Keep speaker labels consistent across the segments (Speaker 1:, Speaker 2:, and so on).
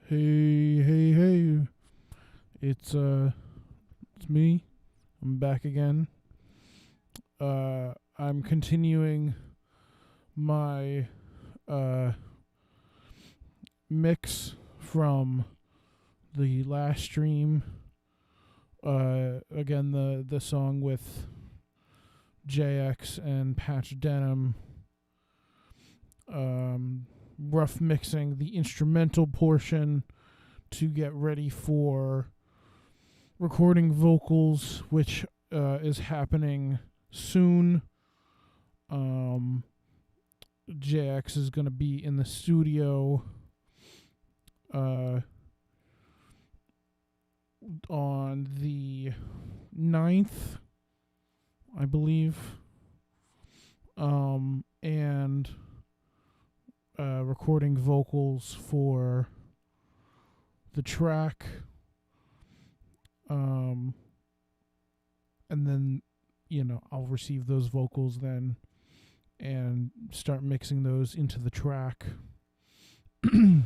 Speaker 1: Hey, hey, hey. It's me. I'm back again. I'm continuing my mix from the last stream. Again, the song with JX and Patch Denim. Rough mixing the instrumental portion to get ready for recording vocals, which is happening soon. JX is going to be in the studio on the 9th, I believe. And recording vocals for the track. And then, I'll receive those vocals then and start mixing those into the track. And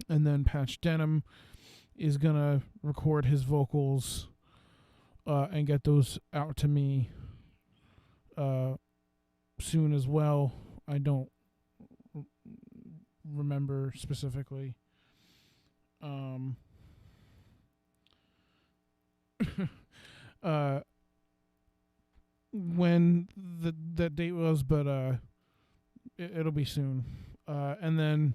Speaker 1: then Patch Denim is going to record his vocals and get those out to me soon as well. I don't remember specifically. When that date was, but it'll be soon. And then,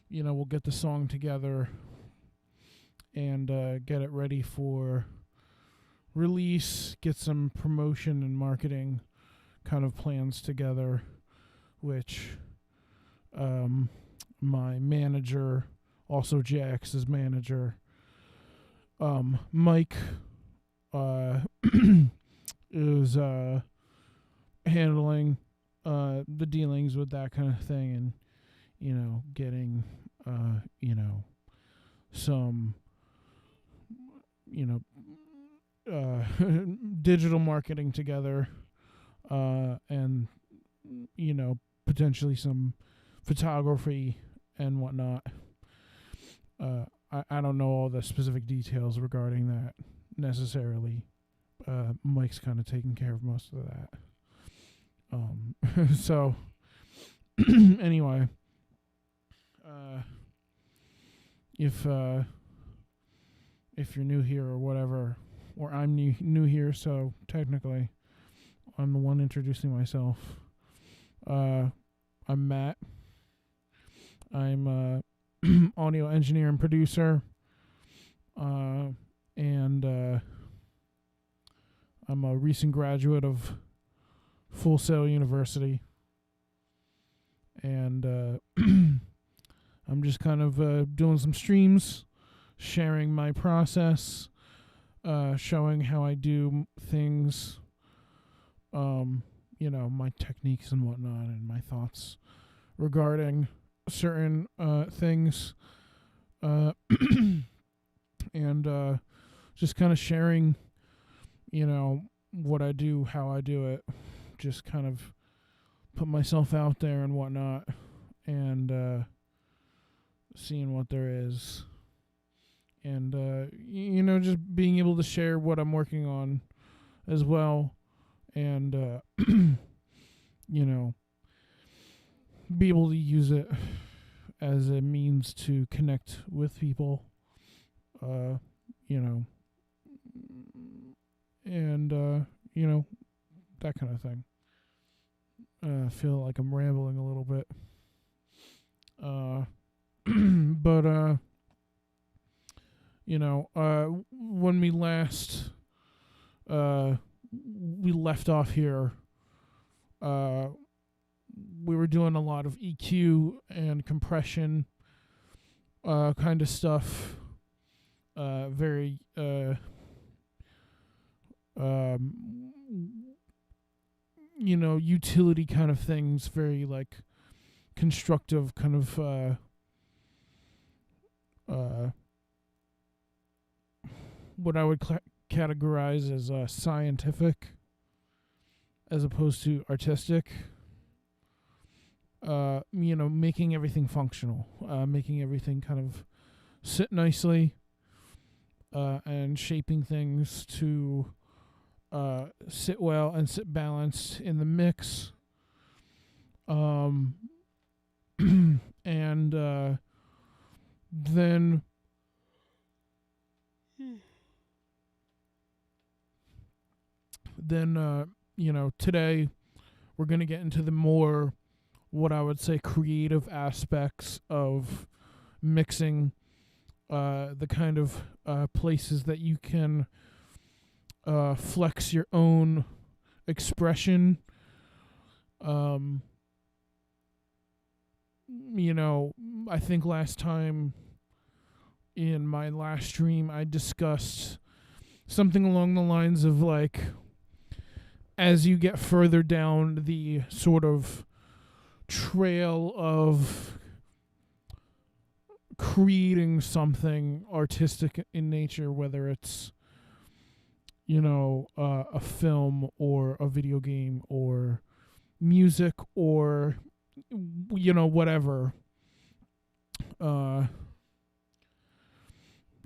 Speaker 1: we'll get the song together and get it ready for release, get some promotion and marketing kind of plans together, which my manager, also JX's manager, Mike, is handling the dealings with that kind of thing, and getting some digital marketing together, and potentially some photography and whatnot. I don't know all the specific details regarding that necessarily. Mike's kind of taking care of most of that. So anyway, if you're new here or whatever, or I'm new here, so technically I'm the one introducing myself. I'm Matt. I'm a audio engineer and producer, and I'm a recent graduate of Full Sail University, and I'm just kind of doing some streams, sharing my process, showing how I do things, my techniques and whatnot, and my thoughts regarding certain things, and just kind of sharing, what I do, how I do it, just kind of put myself out there and whatnot, and seeing what there is, and just being able to share what I'm working on as well, and be able to use it as a means to connect with people, and that kind of thing. I feel like I'm rambling a little bit, but when we last we left off here, we were doing a lot of EQ and compression kind of stuff, very utility kind of things, very like constructive kind of what I would categorize as scientific as opposed to artistic. Making everything functional, making everything kind of sit nicely, and shaping things to sit well and sit balanced in the mix. And then today we're going to get into the more, what I would say, creative aspects of mixing, the kind of places that you can flex your own expression. I think last time in my last stream I discussed something along the lines of, like, as you get further down the sort of trail of creating something artistic in nature, whether it's, a film or a video game or music or, whatever,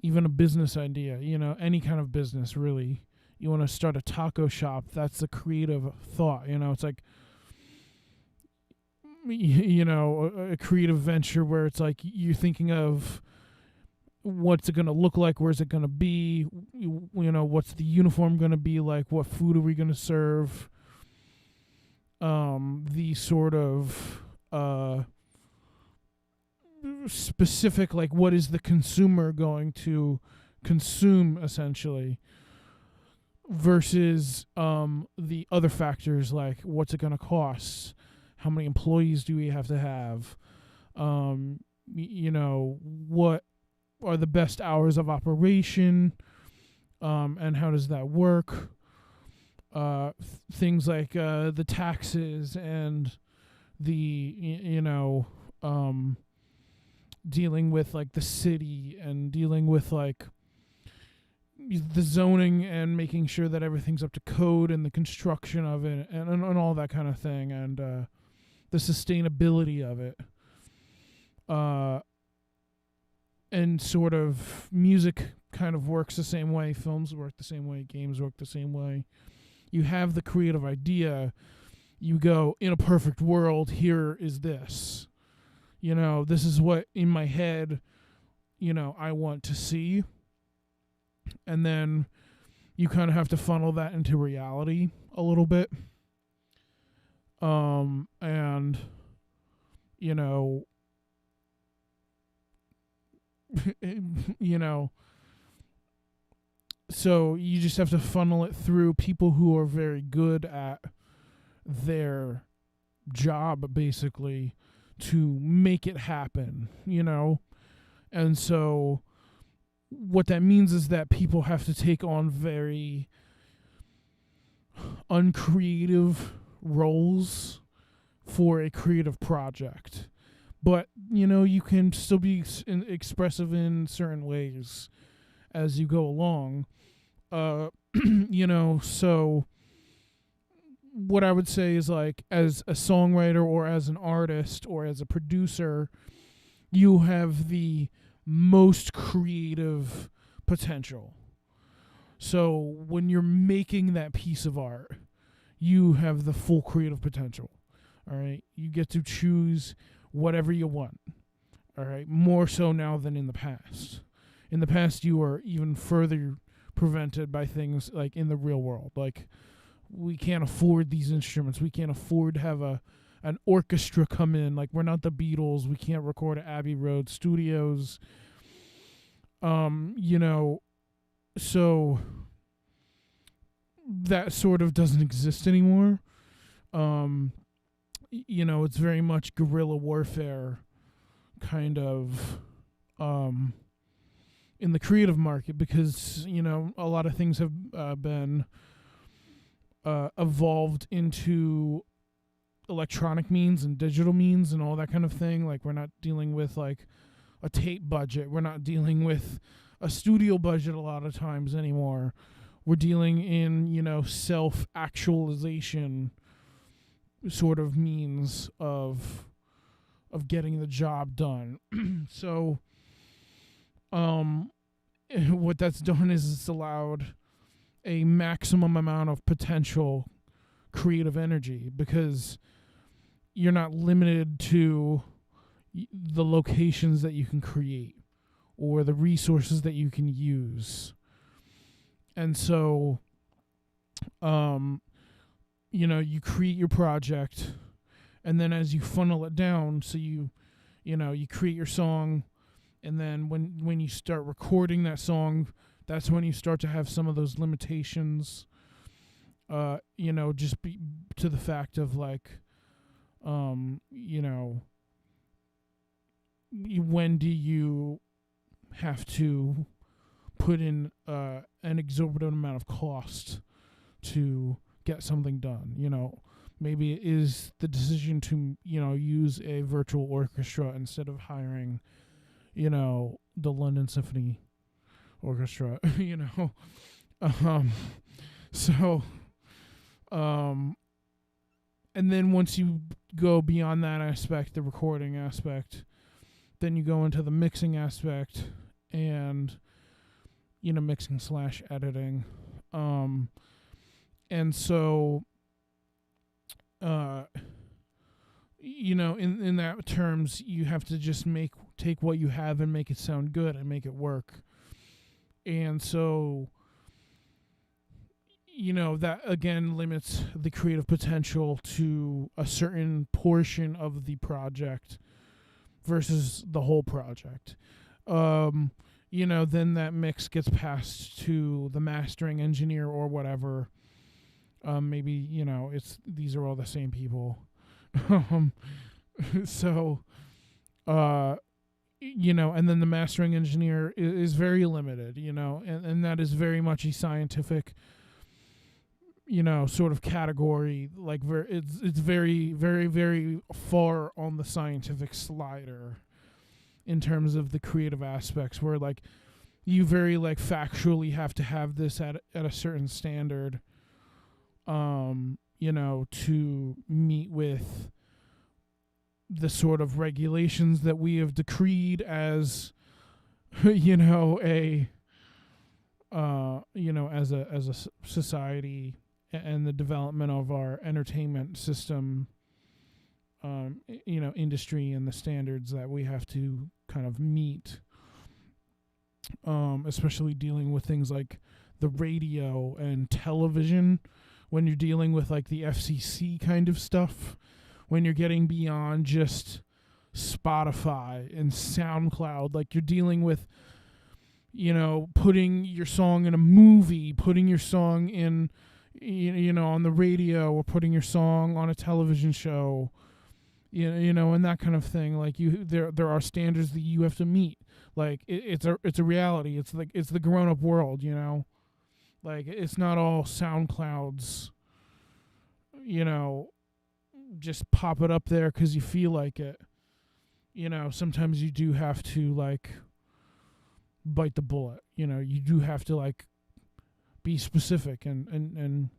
Speaker 1: even a business idea, any kind of business, really. You want to start a taco shop, that's the creative thought, it's like, a creative venture where it's like you're thinking of what's it going to look like, where's it going to be, what's the uniform going to be like, what food are we going to serve, the sort of specific, like, what is the consumer going to consume, essentially, versus the other factors, like what's it going to cost, how many employees do we have to have, what are the best hours of operation, and how does that work, things like the taxes and the dealing with, like, the city and dealing with, like, the zoning and making sure that everything's up to code and the construction of it and all that kind of thing, and the sustainability of it. And sort of music kind of works the same way, films work the same way, games work the same way. You have the creative idea, you go, in a perfect world, here is this. This is what, in my head, I want to see. And then you kind of have to funnel that into reality a little bit. And, so you just have to funnel it through people who are very good at their job, basically, to make it happen, And so what that means is that people have to take on very uncreative roles for a creative project. But, you can still be expressive in certain ways as you go along. So what I would say is, like, as a songwriter or as an artist or as a producer, you have the most creative potential. So when you're making that piece of art, you have the full creative potential. All right. You get to choose whatever you want. All right. More so now than in the past. In the past, you were even further prevented by things like in the real world. Like, we can't afford these instruments. We can't afford to have an orchestra come in. Like, we're not the Beatles. We can't record at Abbey Road Studios. So that sort of doesn't exist anymore. It's very much guerrilla warfare kind of in the creative market, because, a lot of things have been evolved into electronic means and digital means and all that kind of thing. Like, we're not dealing with, like, a tape budget. We're not dealing with a studio budget a lot of times anymore. We're dealing in, self-actualization sort of means of getting the job done. So um, what that's done is it's allowed a maximum amount of potential creative energy, because you're not limited to the locations that you can create or the resources that you can use. And so, you create your project, and then as you funnel it down, so you create your song, and then when you start recording that song, that's when you start to have some of those limitations. Just be to the fact of like, when do you have to put in an exorbitant amount of cost to get something done? Maybe it is the decision to use a virtual orchestra instead of hiring the London Symphony Orchestra. So and then once you go beyond that aspect, the recording aspect, then you go into the mixing aspect, and mixing / editing. And so in that terms, you have to just take what you have and make it sound good and make it work. And so that again limits the creative potential to a certain portion of the project versus the whole project. Then that mix gets passed to the mastering engineer or whatever. Maybe these are all the same people. So and then the mastering engineer is very limited, and that is very much a scientific sort of category. Like it's very, very, very far on the scientific slider in terms of the creative aspects, where like you very like factually have to have this at a certain standard, to meet with the sort of regulations that we have decreed as as a society, and the development of our entertainment system, industry, and the standards that we have to kind of meet, especially dealing with things like the radio and television, when you're dealing with like the FCC kind of stuff, when you're getting beyond just Spotify and SoundCloud, like you're dealing with, putting your song in a movie, putting your song in, on the radio, or putting your song on a television show, and that kind of thing. Like there are standards that you have to meet. Like it's a reality. It's like it's the grown up world. Like it's not all SoundClouds. Just pop it up there because you feel like it. Sometimes you do have to like bite the bullet. You do have to like be specific and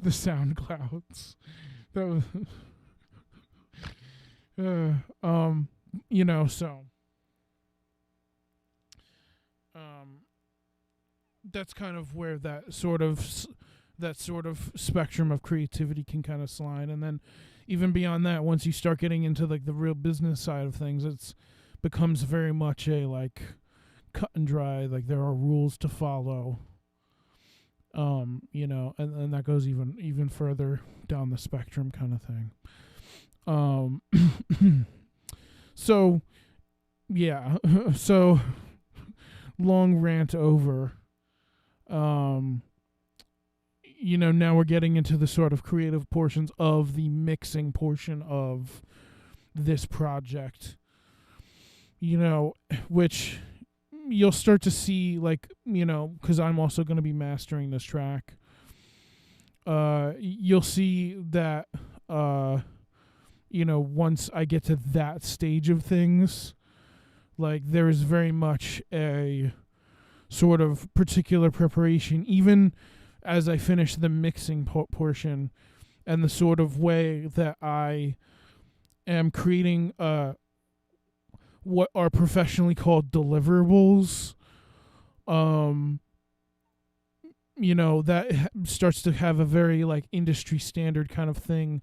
Speaker 1: the SoundClouds. That was so that's kind of where that sort of spectrum of creativity can kind of slide. And then even beyond that, once you start getting into like the real business side of things, it's becomes very much a like cut and dry, like there are rules to follow, and that goes even further down the spectrum kind of thing. So yeah, so long rant over. Now we're getting into the sort of creative portions of the mixing portion of this project, which you'll start to see, like, because I'm also going to be mastering this track. You'll see that, once I get to that stage of things, like, there is very much a sort of particular preparation, even as I finish the mixing portion, and the sort of way that I am creating what are professionally called deliverables. That starts to have a very like industry standard kind of thing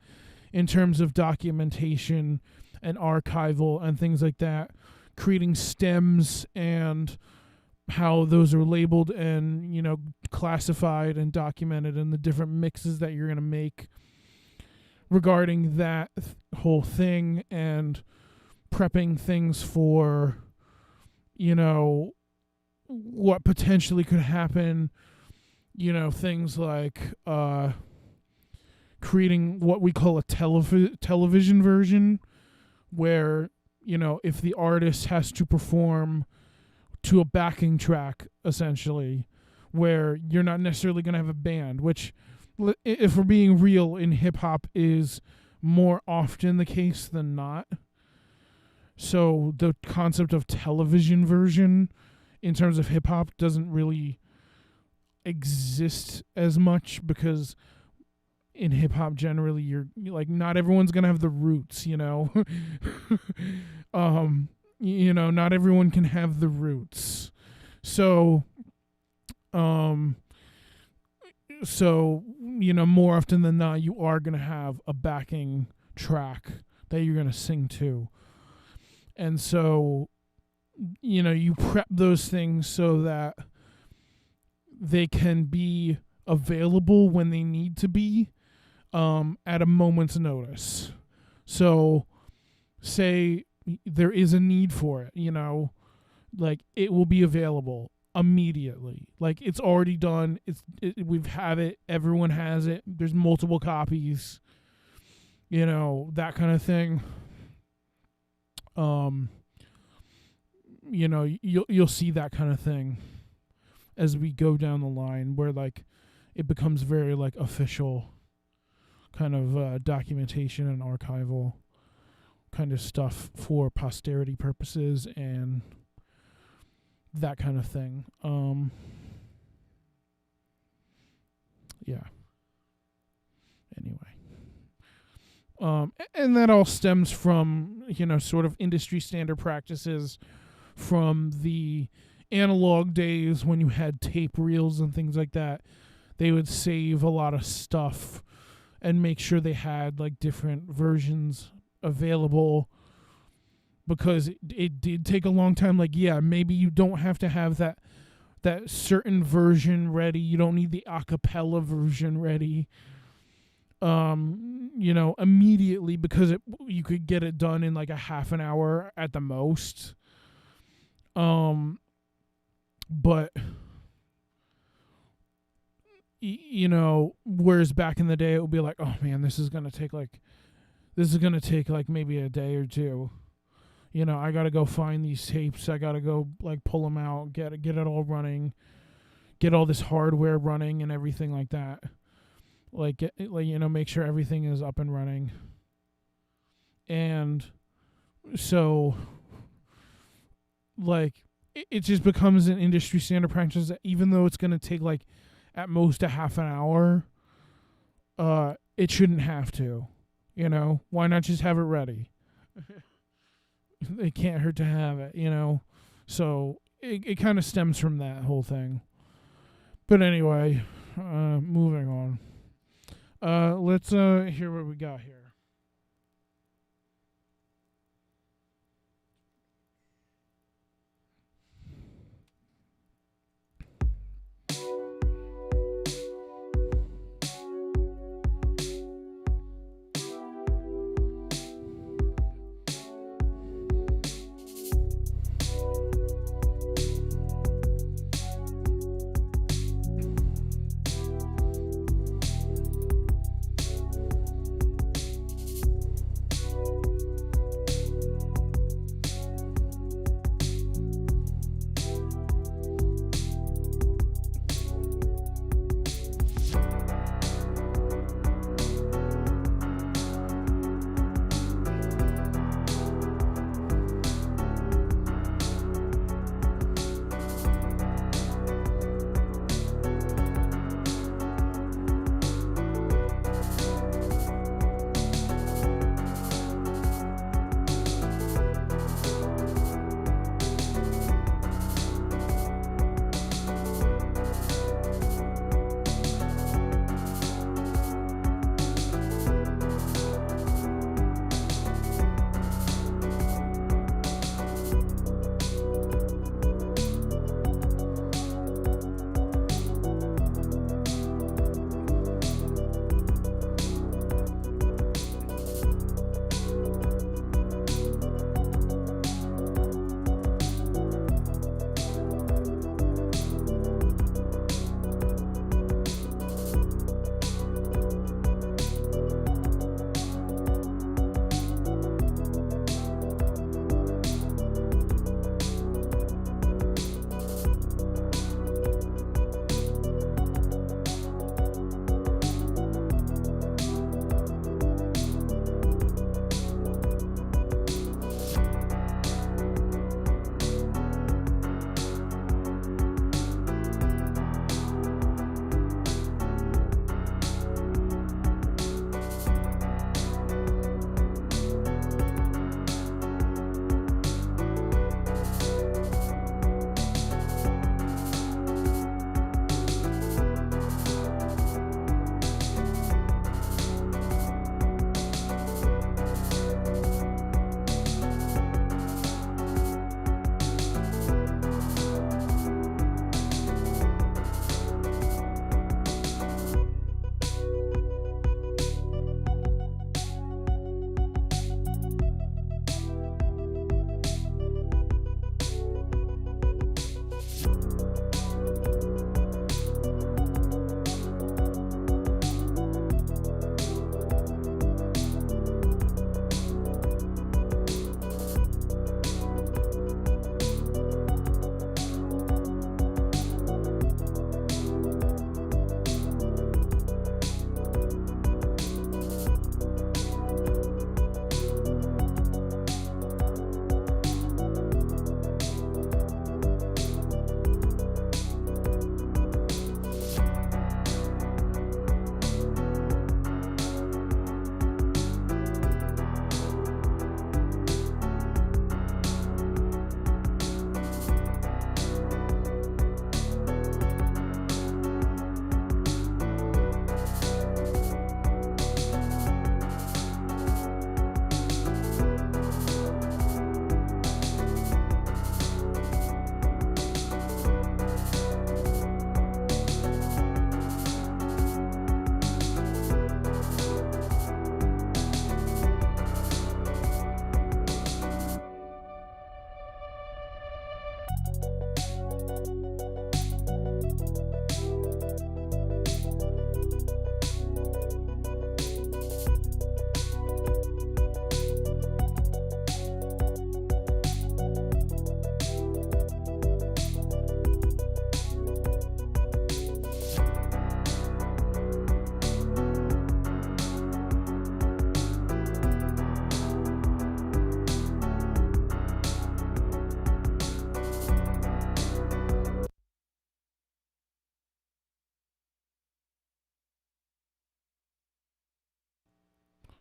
Speaker 1: in terms of documentation and archival and things like that, creating stems and how those are labeled and, classified and documented, and the different mixes that you're going to make regarding that whole thing, and prepping things for, what potentially could happen, things like creating what we call a television version, where, if the artist has to perform to a backing track, essentially, where you're not necessarily going to have a band, which, if we're being real, in hip-hop is more often the case than not. So the concept of television version in terms of hip-hop doesn't really exist as much, because in hip-hop generally you're like, not everyone's going to have the roots, not everyone can have the roots. So more often than not, you are going to have a backing track that you're going to sing to. And so, you prep those things so that they can be available when they need to be, at a moment's notice. So, say there is a need for it, like it will be available immediately. Like, it's already done. We've had it. Everyone has it. There's multiple copies, that kind of thing. You'll see that kind of thing as we go down the line, where like it becomes very like official kind of documentation and archival kind of stuff for posterity purposes and that kind of thing. Yeah. Anyway. And that all stems from, sort of industry standard practices from the analog days when you had tape reels and things like that. They would save a lot of stuff and make sure they had like different versions available, because it did take a long time. Like, yeah, maybe you don't have to have that certain version ready. You don't need the a cappella version ready. Immediately, because you could get it done in like a half an hour at the most. But whereas back in the day it would be like, oh man, this is gonna take like maybe a day or two. I gotta go find these tapes. I gotta go like pull them out, get it all running, get all this hardware running and everything like that. Make sure everything is up and running. And so, like, it just becomes an industry standard practice that even though it's going to take, like, at most a half an hour, it shouldn't have to. Why not just have it ready? It can't hurt to have it, So, it kind of stems from that whole thing. But anyway, moving on. Let's hear what we got here.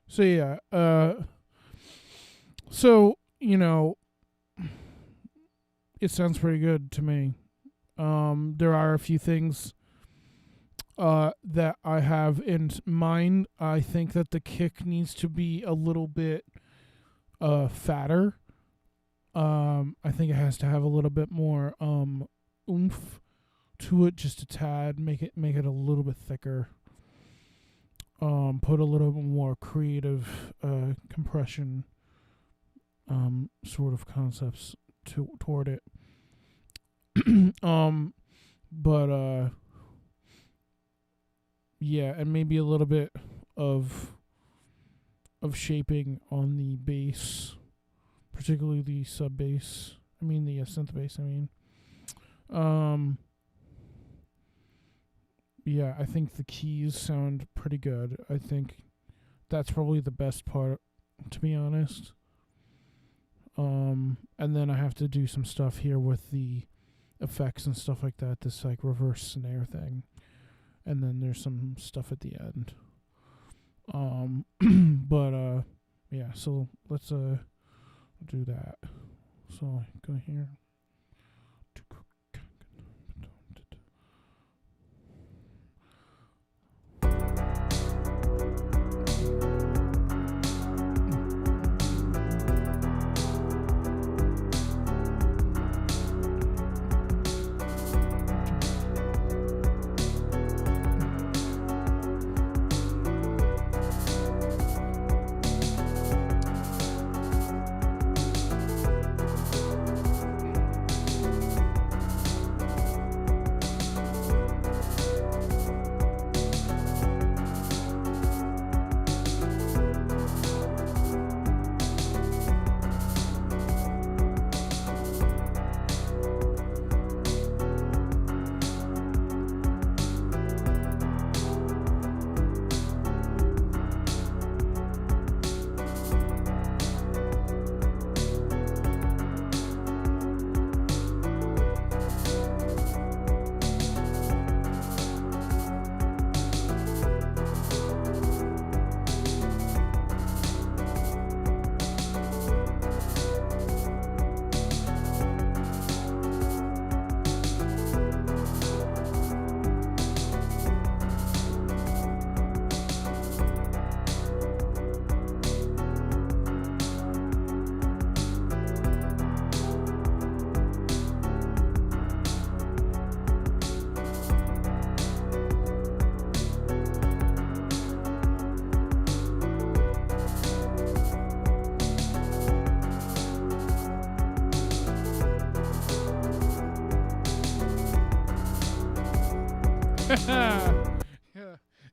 Speaker 1: So yeah, so you know, it sounds pretty good to me. There are a few things that I have in mind. I think that the kick needs to be a little bit fatter. I think it has to have a little bit more oomph to it, just a tad. Make it a little bit thicker. Put a little bit more creative compression sort of concepts toward it. But yeah, and maybe a little bit of shaping on the bass, particularly the sub bass. I mean the synth bass. Yeah, I think the keys sound pretty good. I think that's probably the best part, to be honest. And then I have to do some stuff here with the effects and stuff like that. This like reverse snare thing, and then there's some stuff at the end. But yeah. So let's do that. So go here.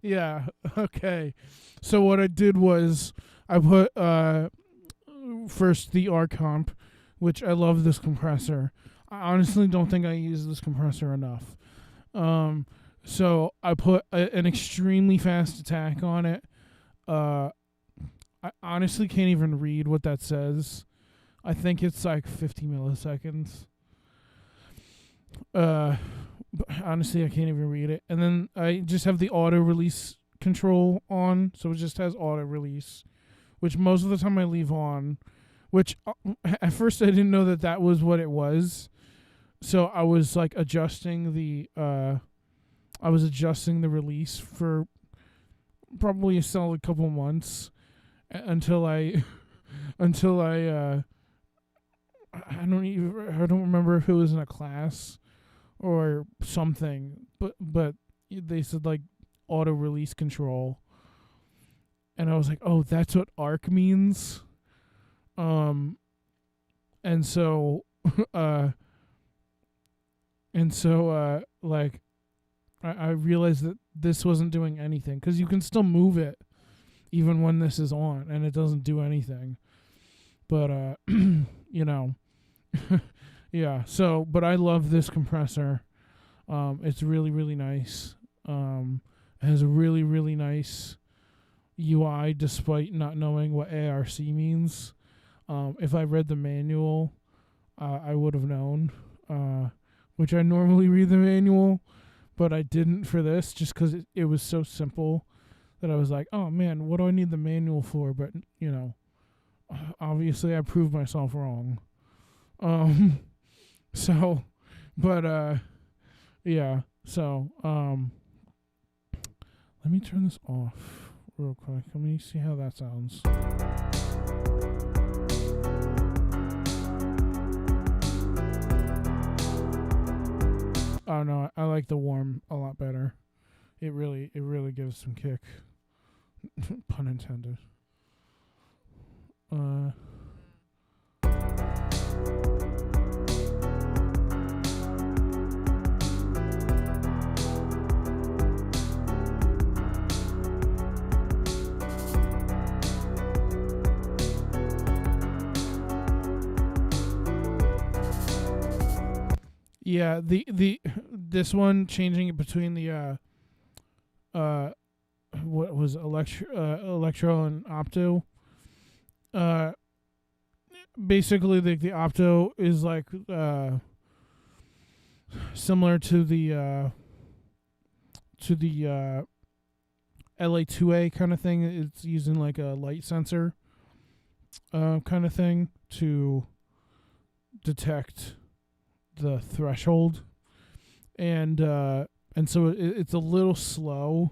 Speaker 1: Yeah. Okay. So what I did was I put first the R comp, which I love this compressor. I honestly don't think I use this compressor enough. So I put an extremely fast attack on it. I honestly can't even read what that says. I think it's like 50 milliseconds. But honestly, I can't even read it. And then I just have the auto release control on, so it just has auto release, which most of the time I leave on. Which at first I didn't know that was what it was, so I was like adjusting the release for probably a solid couple months until I I don't remember if it was in a class or something, but they said like auto release control, and I was like, oh, that's what arc means. And so like I realized that this wasn't doing anything, because you can still move it even when this is on and it doesn't do anything. But you know. Yeah, so but I love this compressor. It's really, really nice. It has a really, really nice UI despite not knowing what ARC means. If I read the manual, I would have known, which I normally read the manual, but I didn't for this just because it was so simple that I was like, oh man, what do I need the manual for? But obviously I proved myself wrong. So, but yeah. So let me turn this off real quick. Let me see how that sounds. Oh no, I like the warm a lot better. It really gives some kick. Pun intended. Yeah, this one changing it between the what was electro and opto. Basically the opto is like similar to the LA2A kind of thing. It's using like a light sensor kind of thing to detect the threshold, and so it's a little slow,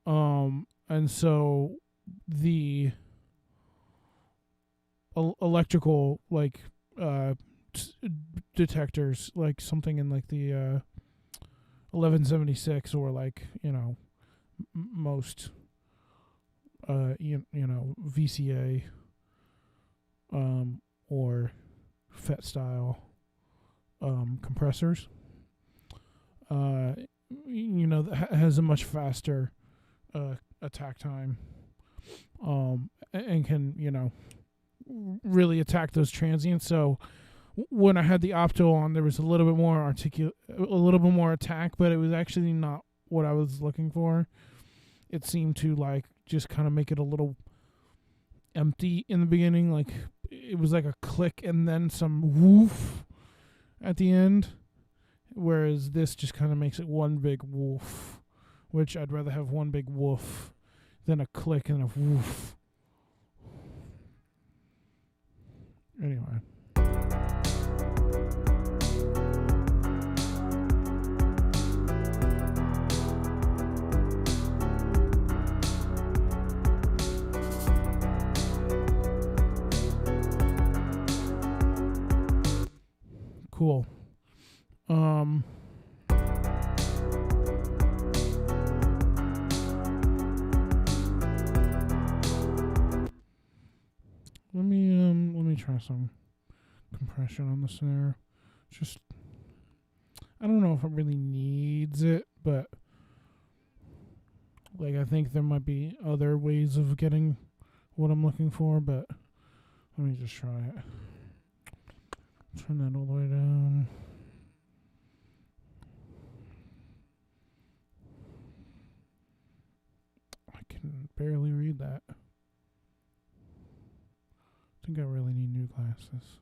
Speaker 1: and so the electrical like detectors, like something in like the 1176 or like most VCA or FET style compressors, has a much faster attack time, and can really attack those transients. So when I had the opto on, there was a little bit more a little bit more attack, but it was actually not what I was looking for. It seemed to like just kind of make it a little empty in the beginning. Like it was like a click and then some woof at the end, whereas this just kind of makes it one big woof, which I'd rather have one big woof than a click and a woof. Anyway. Cool. Let me try some compression on the snare. Just, I don't know if it really needs it, but like I think there might be other ways of getting what I'm looking for, but let me just try it. Turn that all the way down. I can barely read that. I think I really need new glasses.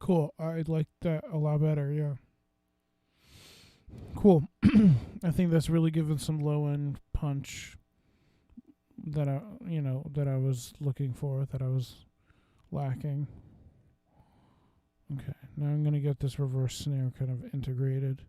Speaker 1: cool. I like that a lot better. Yeah. Cool. I think that's really given some low end punch that I was looking for, that I was lacking. Okay, now I'm gonna get this reverse snare kind of integrated.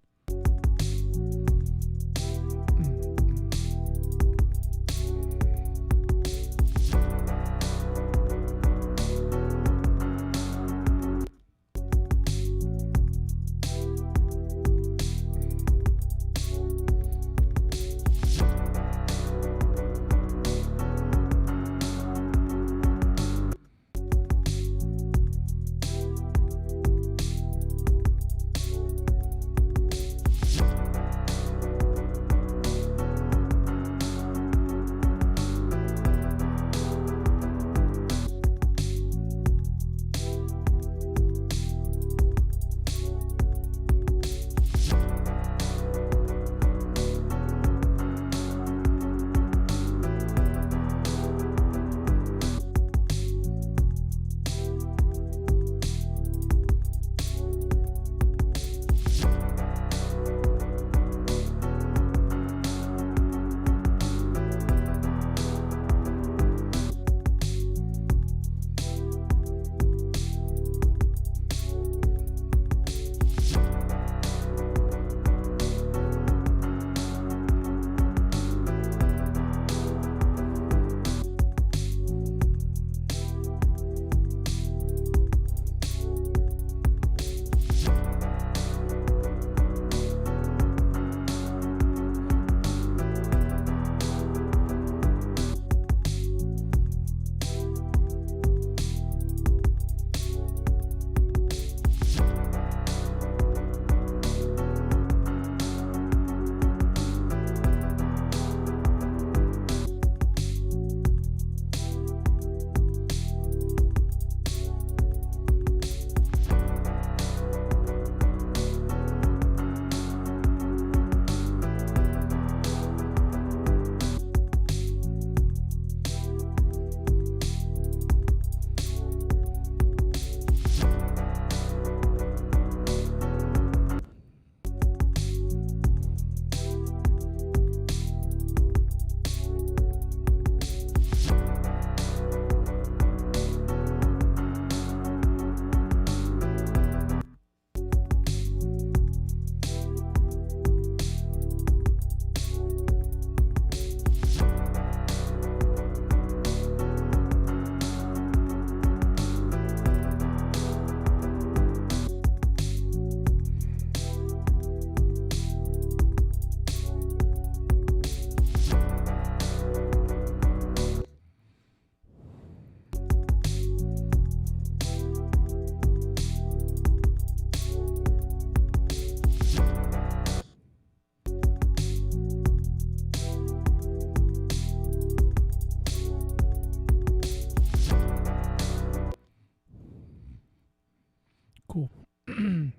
Speaker 1: Cool. Dum,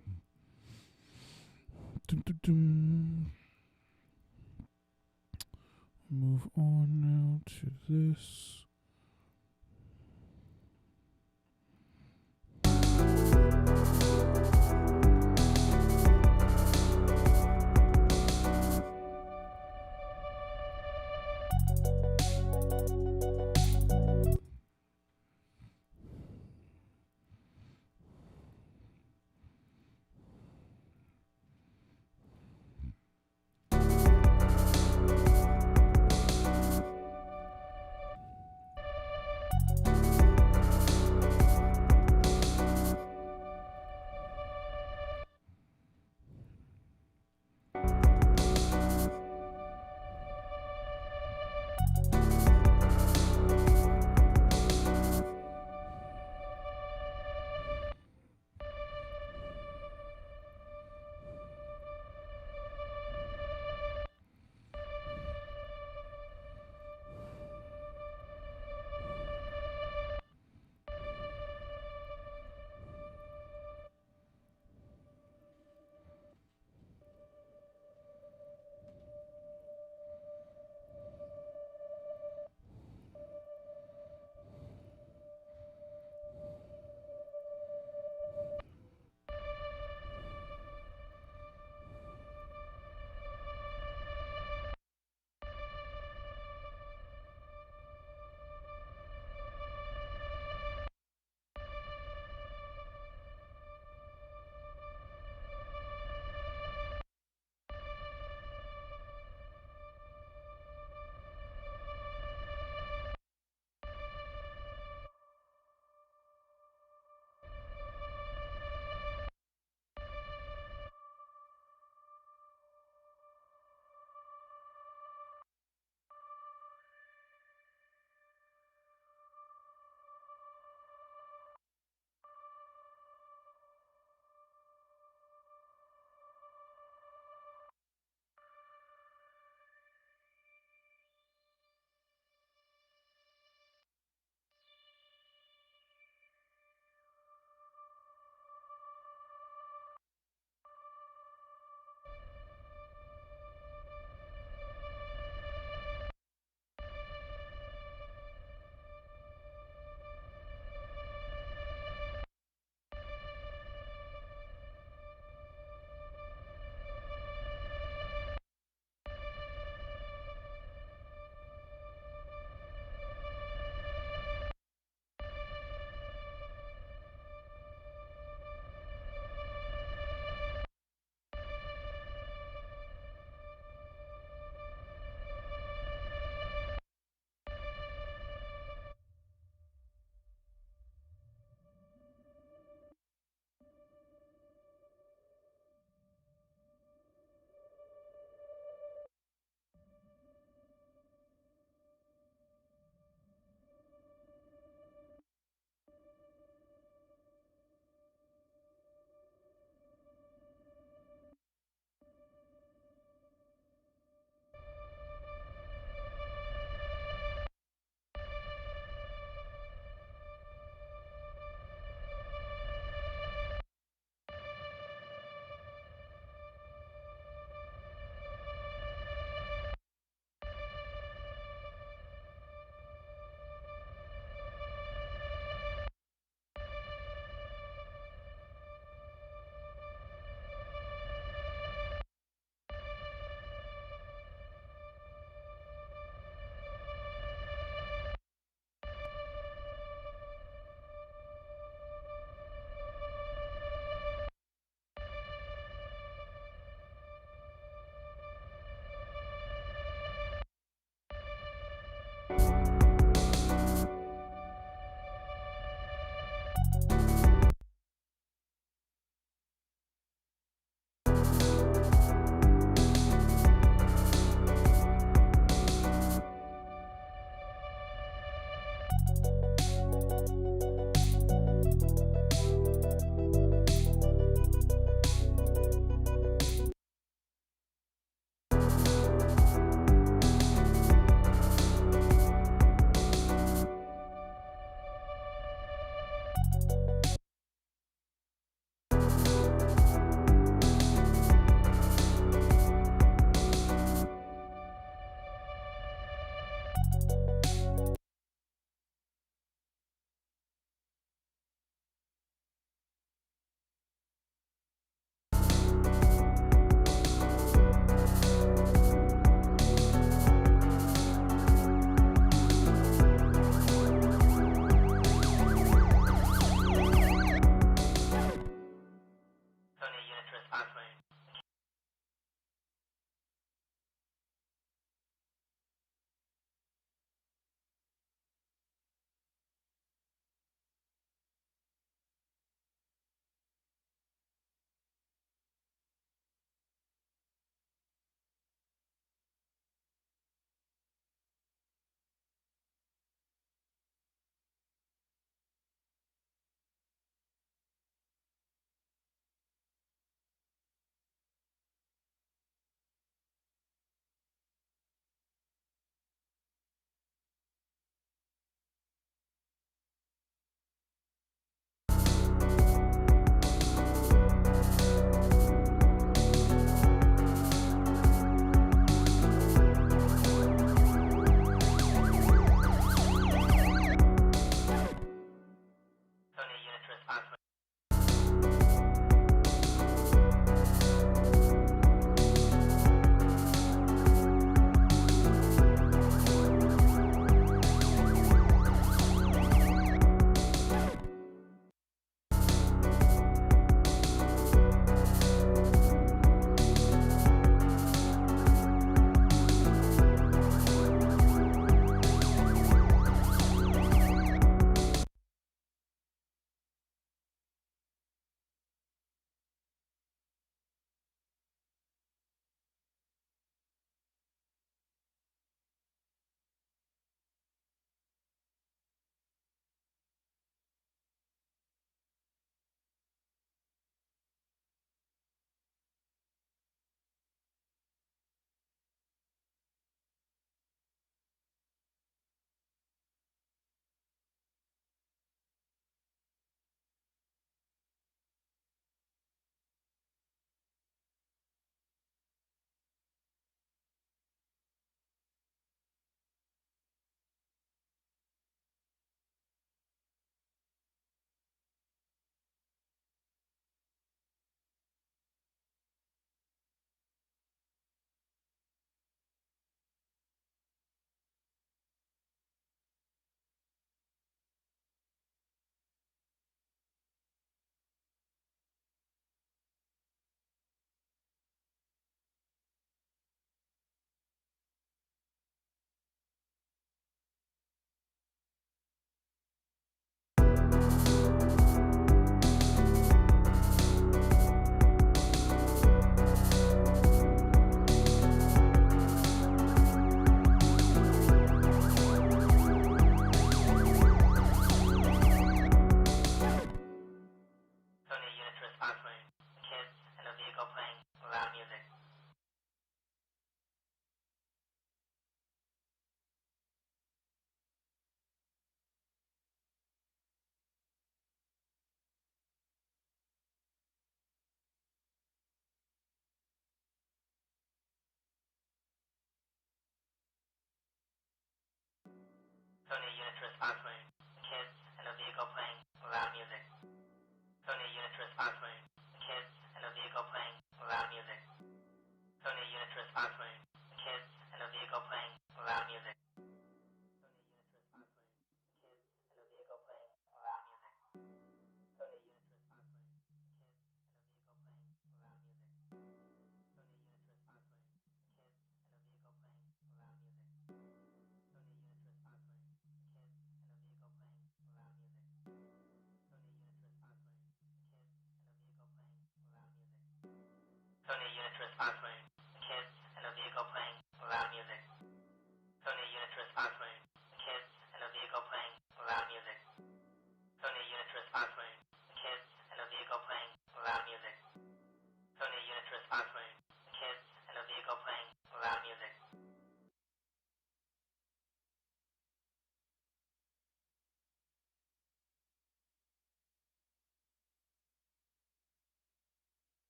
Speaker 1: dum, dum. Move on now to this.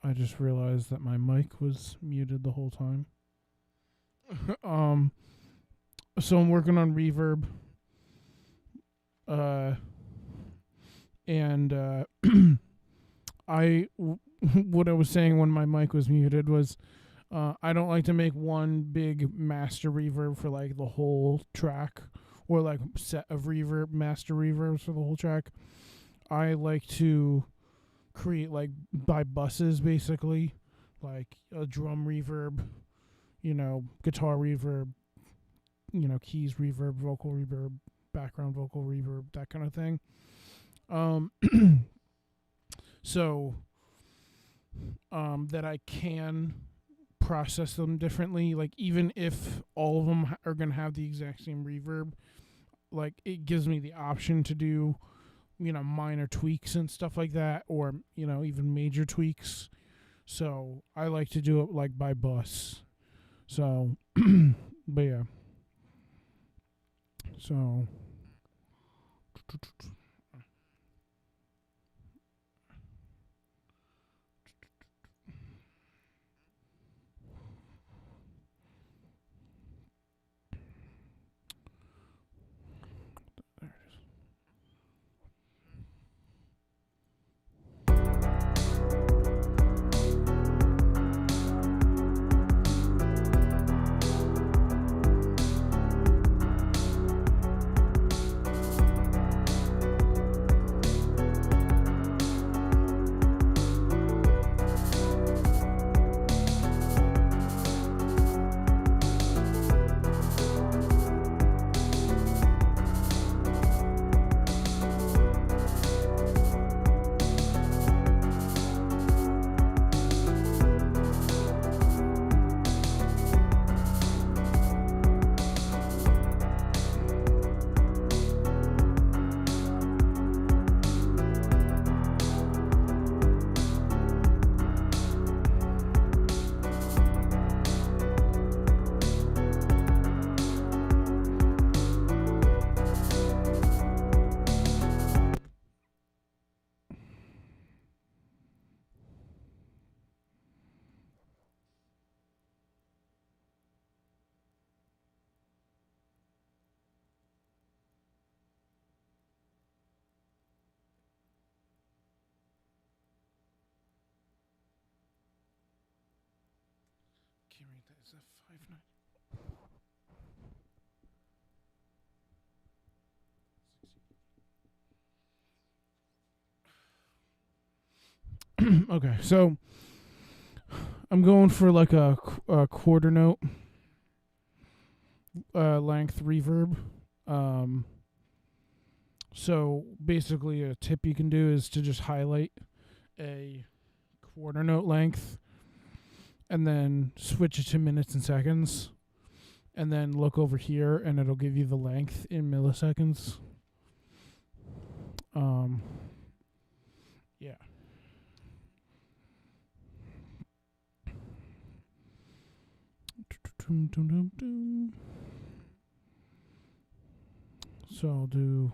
Speaker 1: I just realized that my mic was muted the whole time. So I'm working on reverb. And what I was saying when my mic was muted was, I don't like to make one big master reverb for like the whole track, or like set of master reverbs for the whole track. I like to create like by buses, basically, like a drum reverb, guitar reverb, keys reverb, vocal reverb, background vocal reverb, that kind of thing. So that I can process them differently. Like, even if all of them are going to have the exact same reverb, like, it gives me the option to do, minor tweaks and stuff like that, or, even major tweaks. So I like to do it like by bus. So, but yeah. So, can't read that. Is that 5/9? Okay, so I'm going for like a quarter note length reverb. So basically, a tip you can do is to just highlight a quarter note length, and then switch it to minutes and seconds, and then look over here, and it'll give you the length in milliseconds. Yeah. So I'll do.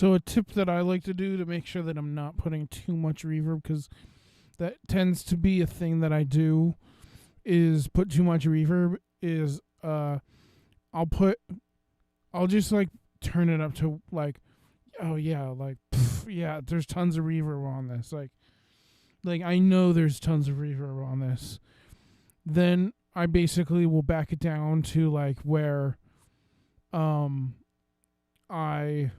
Speaker 1: So a tip that I like to do to make sure that I'm not putting too much reverb, because that tends to be a thing that I do, is put too much reverb, is I'll just like turn it up to like, oh yeah, like yeah, there's tons of reverb on this. Like I know there's tons of reverb on this. Then I basically will back it down to like where I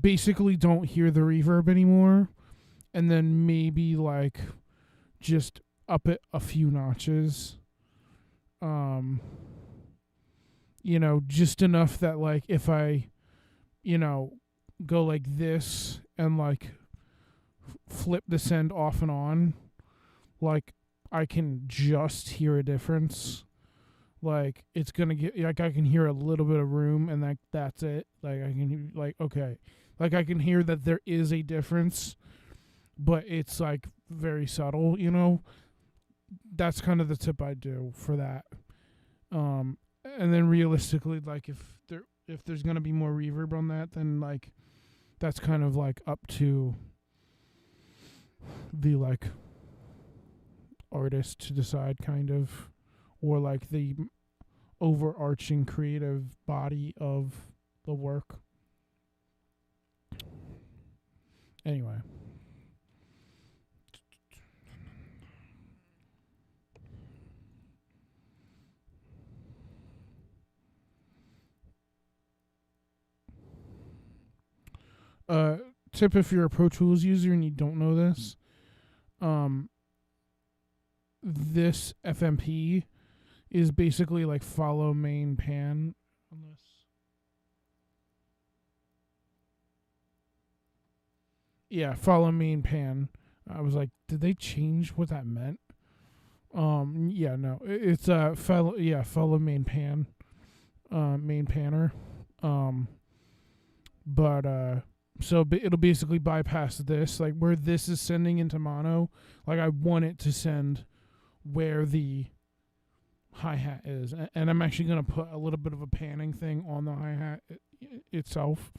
Speaker 1: basically don't hear the reverb anymore, and then maybe like just up it a few notches. Just enough that like if I, go like this and like flip the send off and on, like I can just hear a difference. Like it's gonna get like I can hear a little bit of room, and that's it. Like I can okay, like I can hear that there is a difference, but it's like very subtle. That's kind of the tip I do for that. And then realistically, like if there's gonna be more reverb on that, then like that's kind of like up to the like artist to decide, kind of, or like the overarching creative body of the work. Anyway. Tip if you're a Pro Tools user and you don't know this, this FMP is basically like follow main pan on this. Yeah, follow main pan. I was like, did they change what that meant? Yeah, no, it's follow main pan, main panner. So it'll basically bypass this, like where this is sending into mono. Like I want it to send where the hi-hat is, and I'm actually going to put a little bit of a panning thing on the hi-hat itself.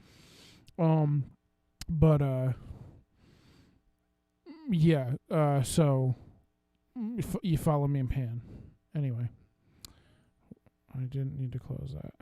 Speaker 1: So you follow me in pan. Anyway, I didn't need to close that.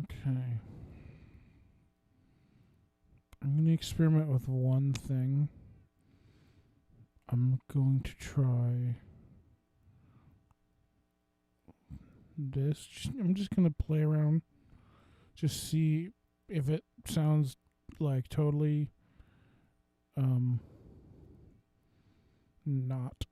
Speaker 1: Okay. I'm going to experiment with one thing. I'm going to try this. I'm just going to play around. Just see if it sounds like totally not.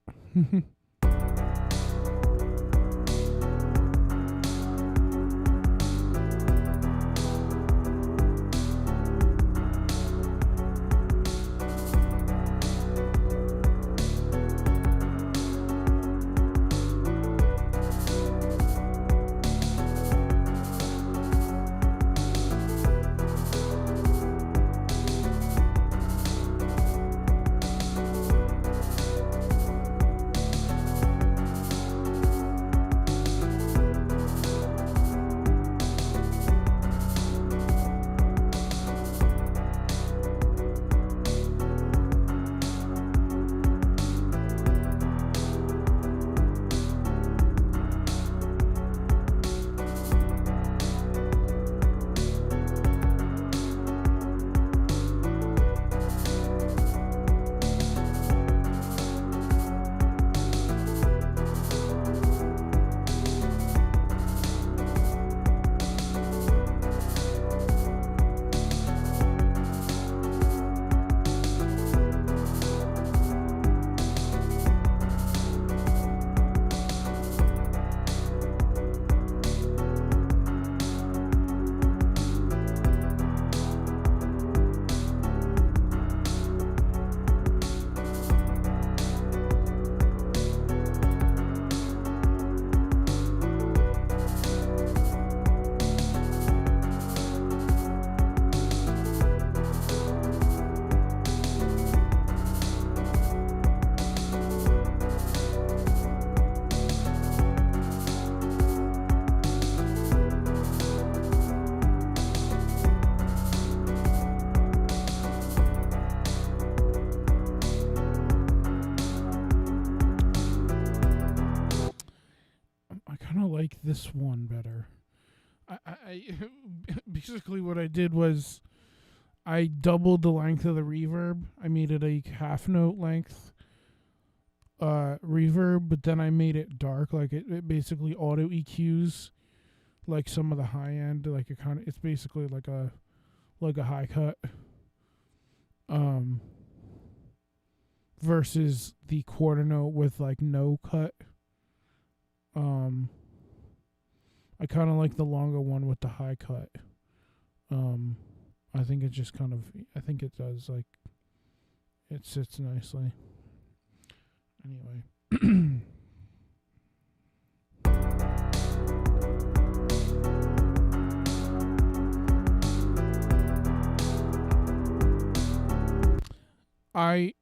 Speaker 1: Like this one better. I basically what I did was I doubled the length of the reverb. I made it a half note length reverb, but then I made it dark. Like it basically auto EQs like some of the high end. Like it's basically like a high cut. Versus the quarter note with like no cut. I kind of like the longer one with the high cut. I think it just I think it does, like, it sits nicely. Anyway. I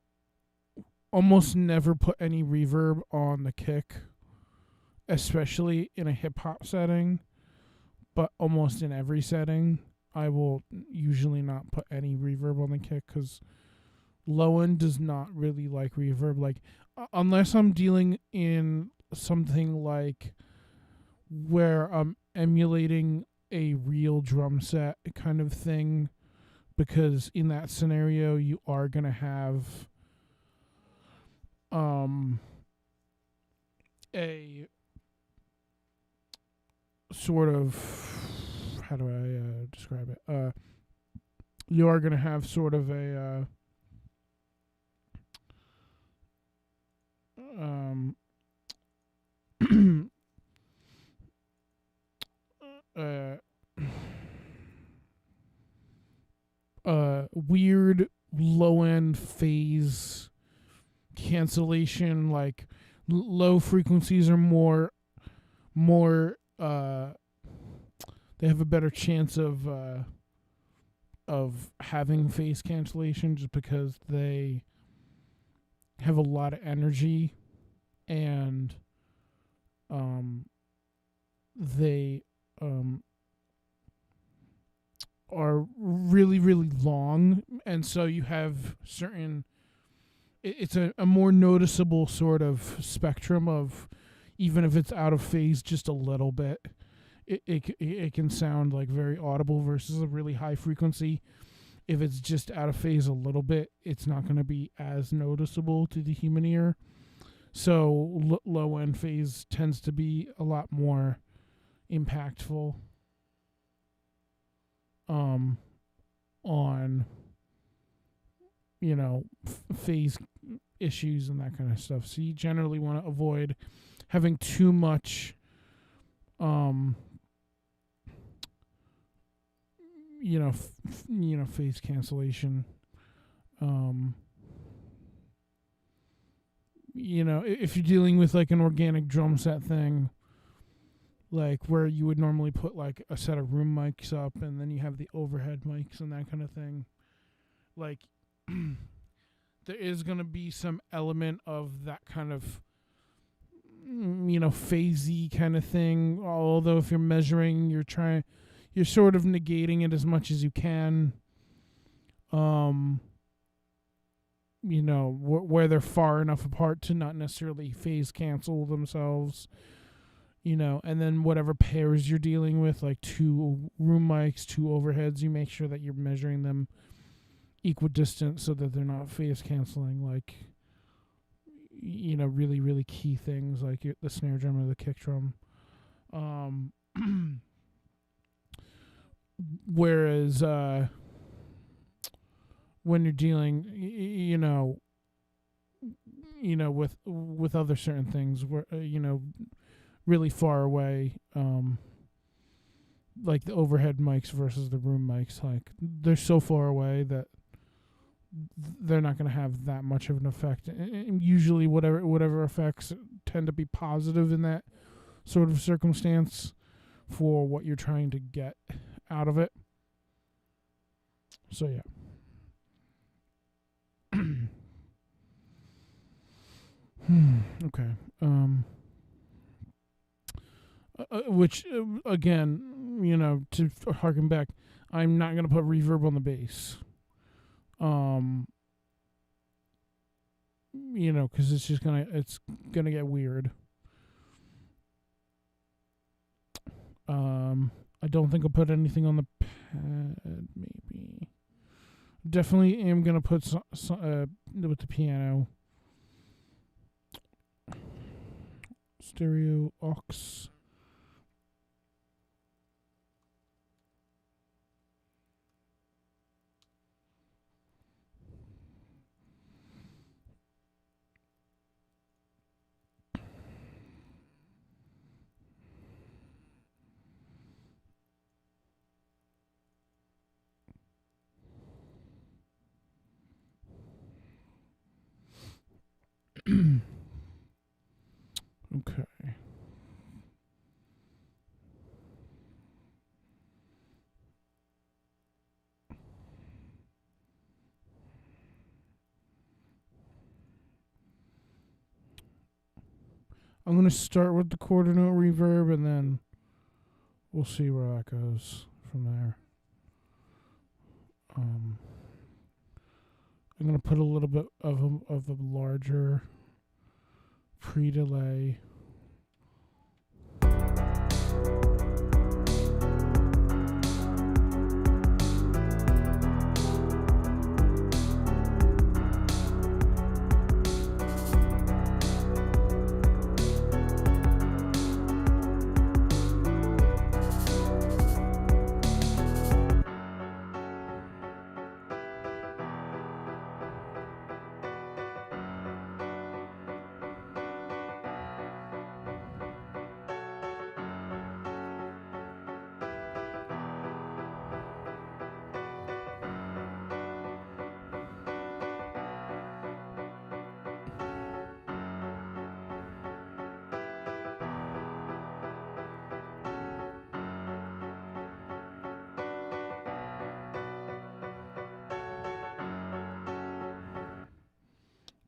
Speaker 1: almost never put any reverb on the kick, especially in a hip-hop setting, but almost in every setting, I will usually not put any reverb on the kick, because low end does not really like reverb. Like, unless I'm dealing in something like where I'm emulating a real drum set kind of thing, because in that scenario, you are going to have a sort of, how do I describe it? You are going to have sort of a weird low end phase cancellation. Like low frequencies are more they have a better chance of having phase cancellation, just because they have a lot of energy, and they are really, really long, and so you have certain, it's a more noticeable sort of spectrum of, even if it's out of phase just a little bit, it can sound like very audible versus a really high frequency. If it's just out of phase a little bit, it's not going to be as noticeable to the human ear. So low end phase tends to be a lot more impactful on, phase issues and that kind of stuff. So you generally want to avoid having too much phase cancellation. If you're dealing with like an organic drum set thing, like where you would normally put like a set of room mics up and then you have the overhead mics and that kind of thing, like there is going to be some element of that kind of phasey kind of thing. Although if you're measuring, you're sort of negating it as much as you can. Where they're far enough apart to not necessarily phase cancel themselves. And then whatever pairs you're dealing with, like 2 room mics, 2 overheads, you make sure that you're measuring them equidistant so that they're not phase canceling, like, really, really key things like the snare drum or the kick drum. Whereas when you're dealing, with other certain things, where really far away, like the overhead mics versus the room mics, like they're so far away that they're not going to have that much of an effect. And usually whatever effects tend to be positive in that sort of circumstance for what you're trying to get out of it. So yeah. Okay. Which again, to harken back, I'm not gonna put reverb on the bass. Because it's gonna get weird. I don't think I'll put anything on the pad. Maybe. Definitely am gonna put with the piano. Stereo aux. Okay. I'm going to start with the quarter note reverb and then we'll see where that goes from there. I'm going to put a little bit of a larger pre-delay.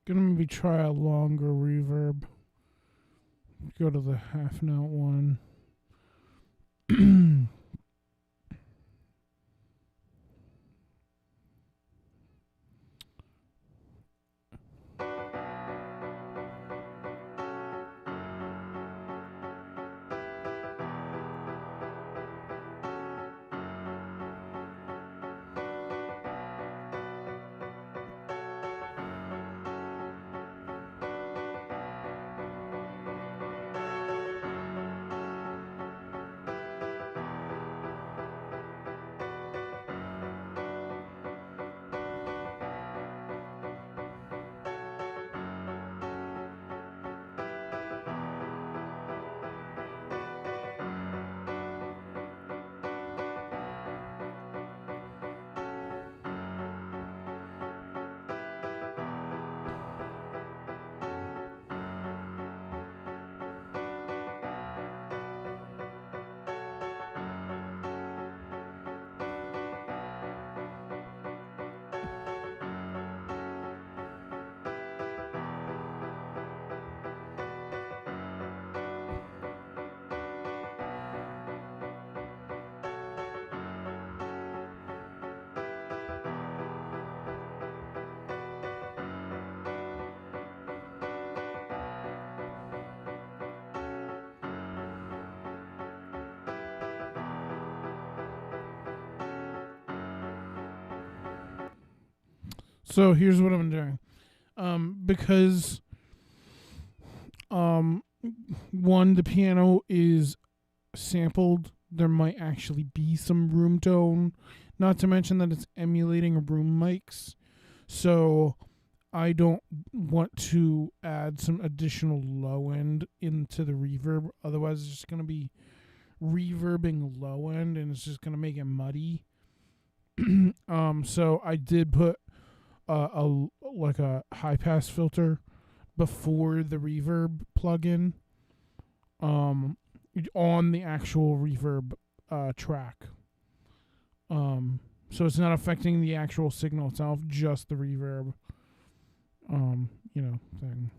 Speaker 1: Gonna maybe try a longer reverb. Go to the half note one. So here's what I'm doing. Because one, the piano is sampled, there might actually be some room tone. Not to mention that it's emulating room mics. So I don't want to add some additional low end into the reverb. Otherwise, it's just going to be reverbing low end, and it's just going to make it muddy. So I did put a high pass filter before the reverb plugin on the actual reverb track. So it's not affecting the actual signal itself, just the reverb thing.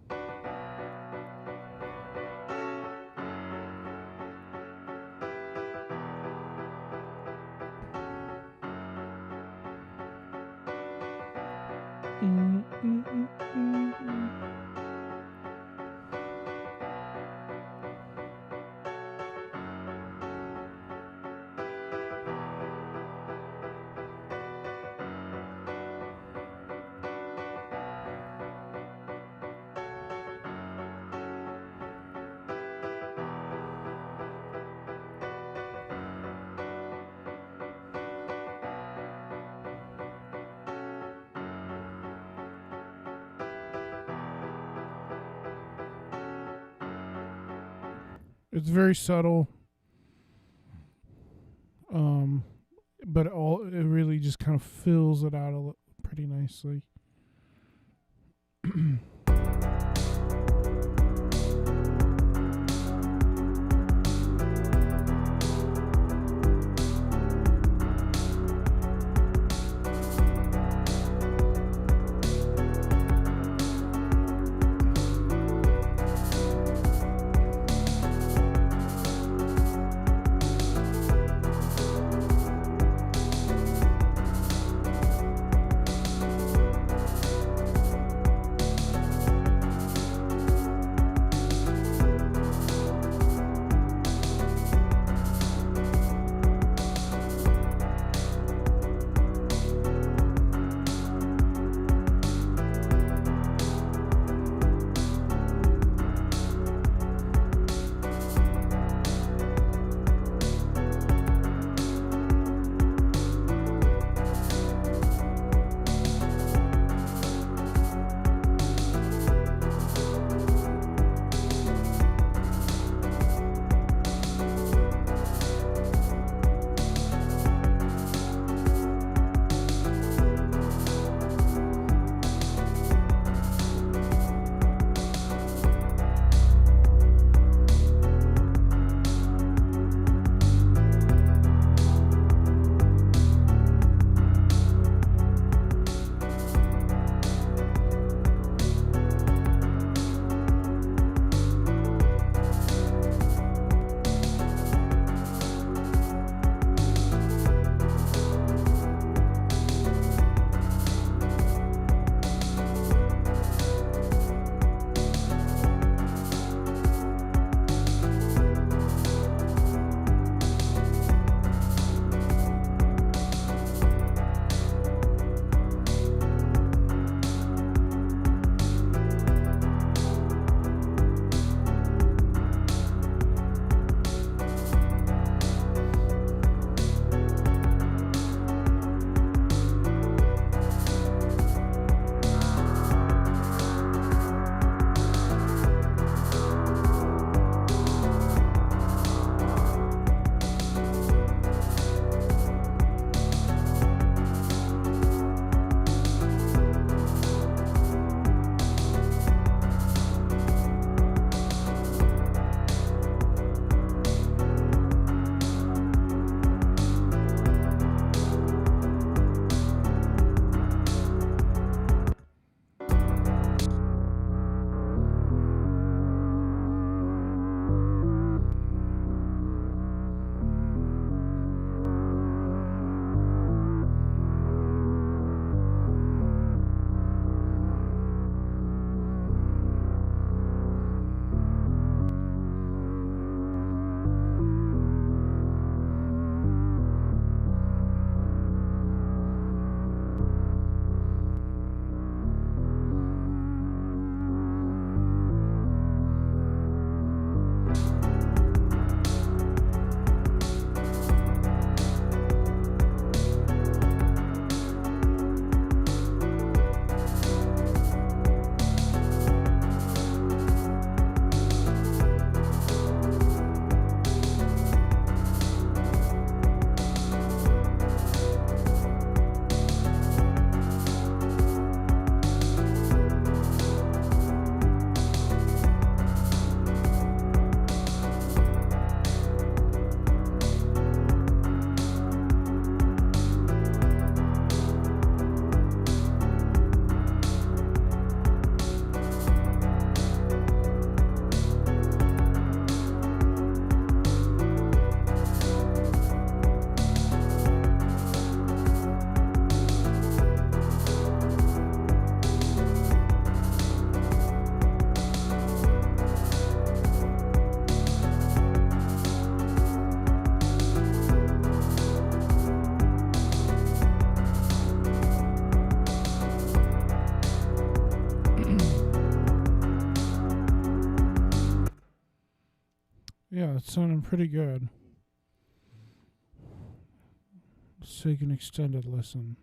Speaker 1: It's very subtle, but it really just kind of fills it out pretty nicely. That's sounding pretty good. Let's take an extended listen.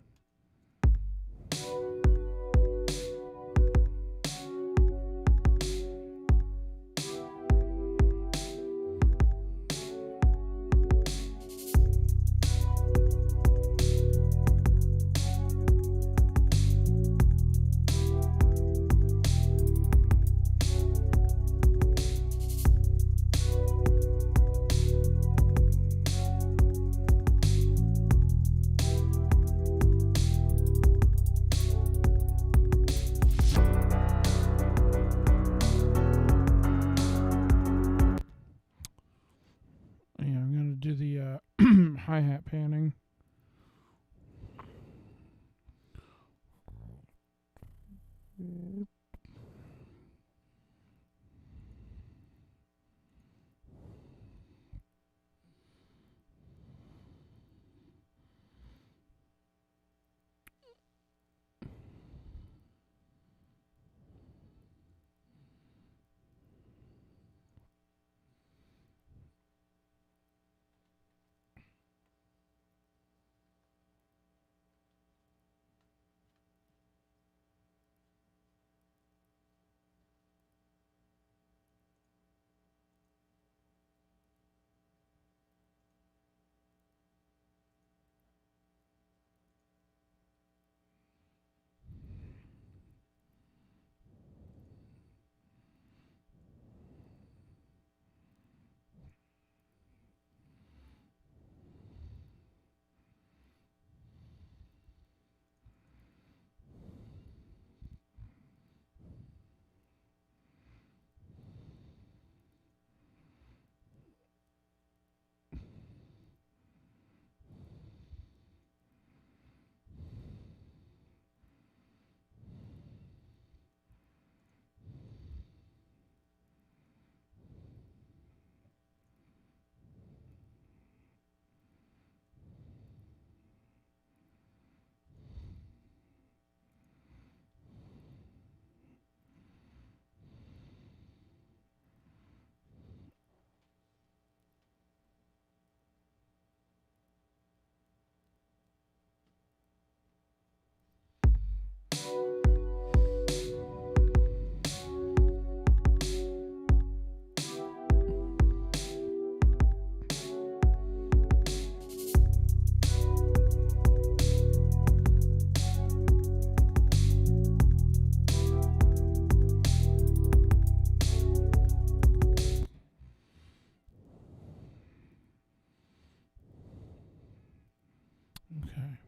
Speaker 1: Do the hi-hat panning. Okay.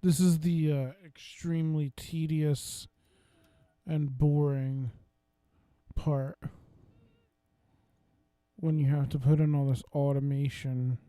Speaker 1: This is the extremely tedious and boring part when you have to put in all this automation.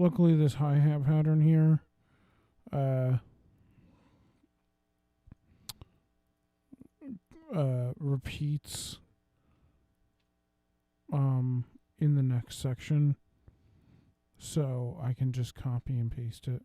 Speaker 1: luckily this hi-hat pattern here repeats in the next section, so I can just copy and paste it.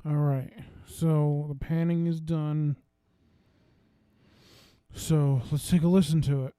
Speaker 1: Alright, so the panning is done. So let's take a listen to it.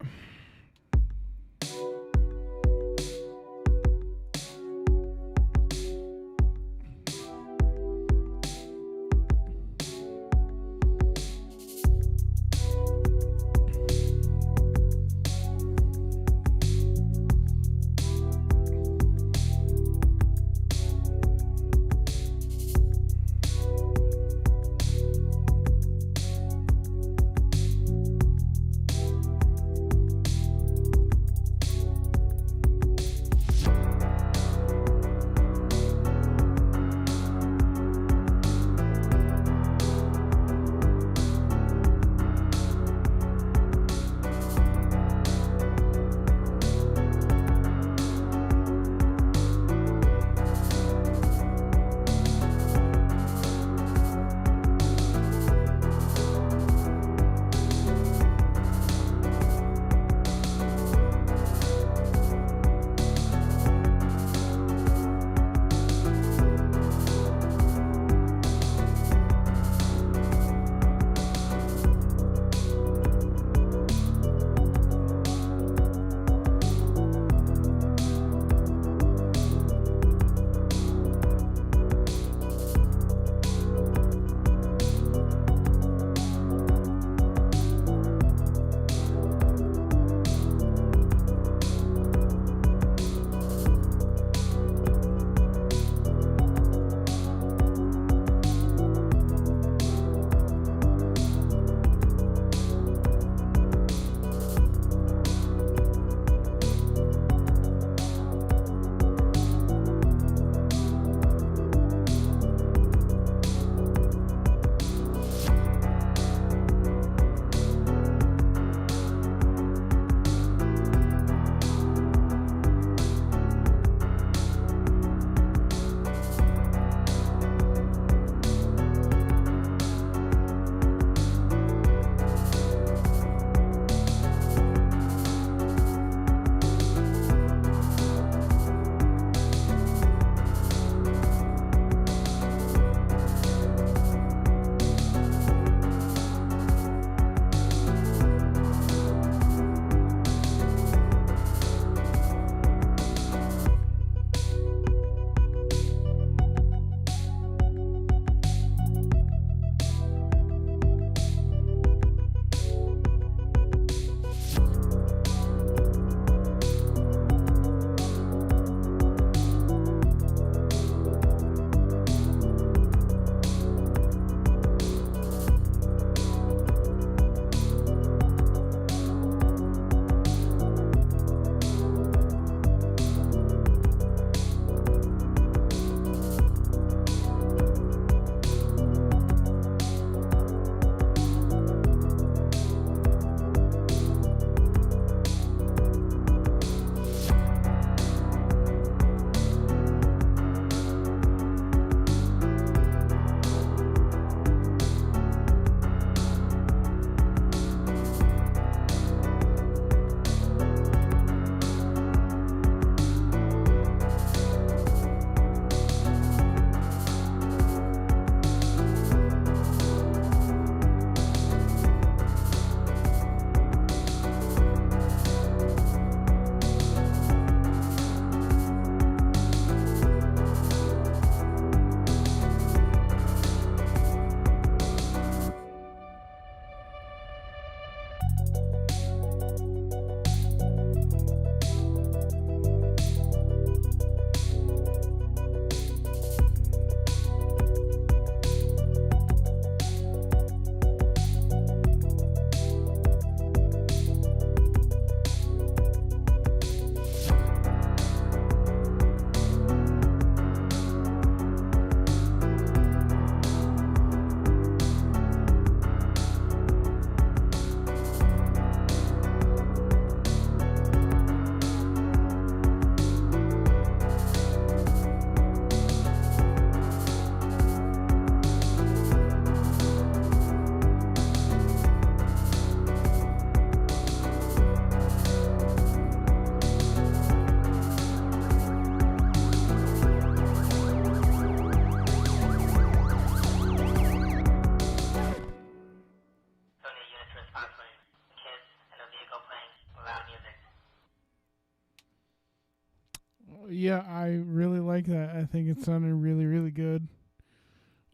Speaker 1: yeah, I really like that. I think it sounded really, really good.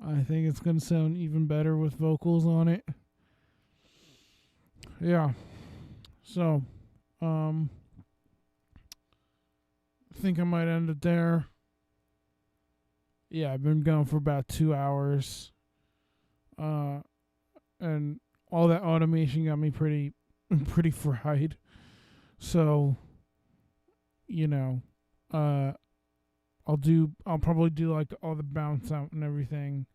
Speaker 1: I think it's going to sound even better with vocals on it. Yeah. So, I think I might end it there. Yeah, I've been going for about 2 hours. And all that automation got me pretty fried. So, you know, I'll probably do like all the bounce out and everything,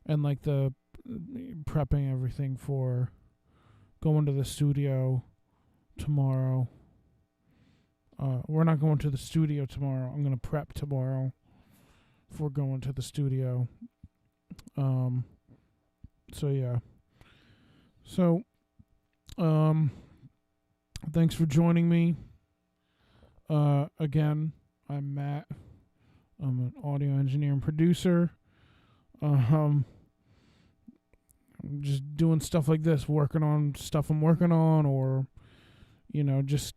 Speaker 1: and like the prepping everything for going to the studio tomorrow. We're not going to the studio tomorrow. I'm gonna prep tomorrow for going to the studio. So yeah. So, thanks for joining me. Again, I'm Matt. I'm an audio engineer and producer. I'm just doing stuff like this, working on stuff I'm working on, or just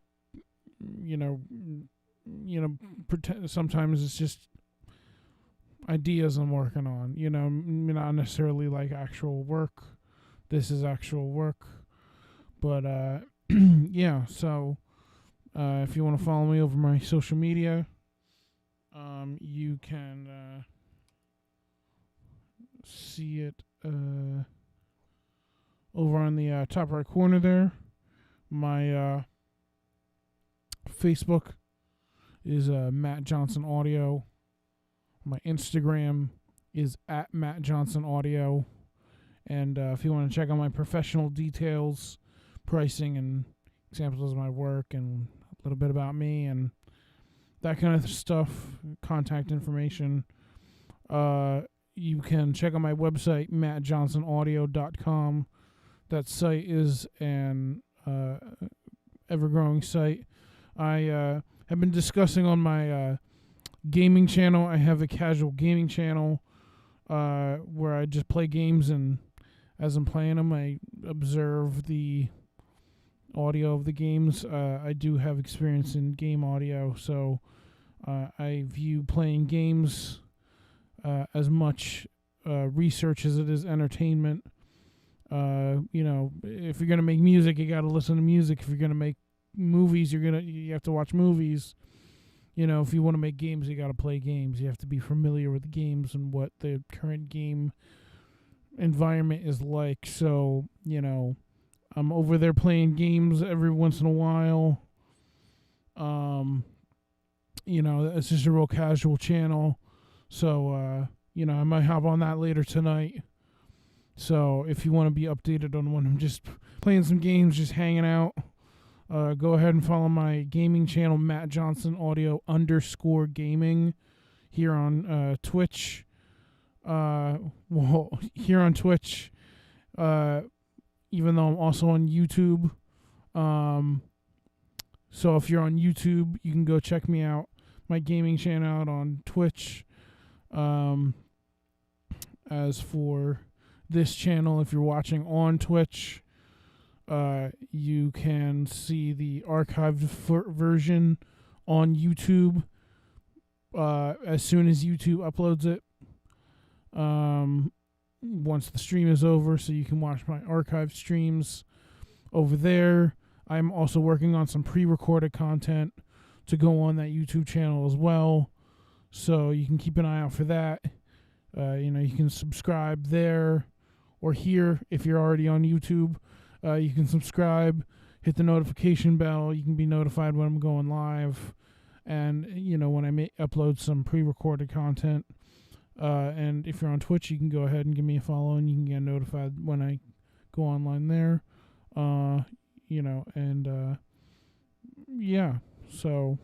Speaker 1: pretend. Sometimes it's just ideas I'm working on. Not necessarily like actual work. This is actual work, but yeah. So if you want to follow me over my social media, you can see it over on the top right corner there. My Facebook is MattJohnsonAudio. My Instagram is @MattJohnsonAudio. And if you want to check out my professional details, pricing, and examples of my work, and a little bit about me, and that kind of stuff, contact information, you can check out my website, MattJohnsonAudio.com. That site is an ever-growing site. I have been discussing on my gaming channel. I have a casual gaming channel where I just play games, and as I'm playing them, I observe the audio of the games. I do have experience in game audio, so I view playing games as much research as it is entertainment. If you're gonna make music, you gotta listen to music. If you're gonna make movies, you have to watch movies. If you want to make games, you gotta play games. You have to be familiar with the games and what the current game environment is like. So, I'm over there playing games every once in a while. It's just a real casual channel. So, I might hop on that later tonight. So, if you want to be updated on when I'm just playing some games, just hanging out, go ahead and follow my gaming channel, MattJohnsonAudio_gaming, here on Twitch. Here on Twitch, even though I'm also on YouTube. So if you're on YouTube, you can go check me out, my gaming channel out on Twitch. As for this channel, if you're watching on Twitch, you can see the archived version on YouTube as soon as YouTube uploads it. Once the stream is over, so you can watch my archived streams over there. I'm also working on some pre-recorded content to go on that YouTube channel as well, so you can keep an eye out for that. You can subscribe there or here if you're already on YouTube. You can subscribe, hit the notification bell. You can be notified when I'm going live, and when I upload some pre-recorded content. And if you're on Twitch, you can go ahead and give me a follow, and you can get notified when I go online there. Yeah. So,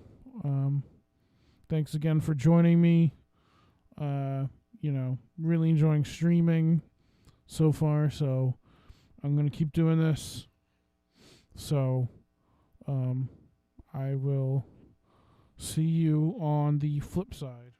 Speaker 1: thanks again for joining me. Really enjoying streaming so far, so I'm going to keep doing this. So, I will see you on the flip side.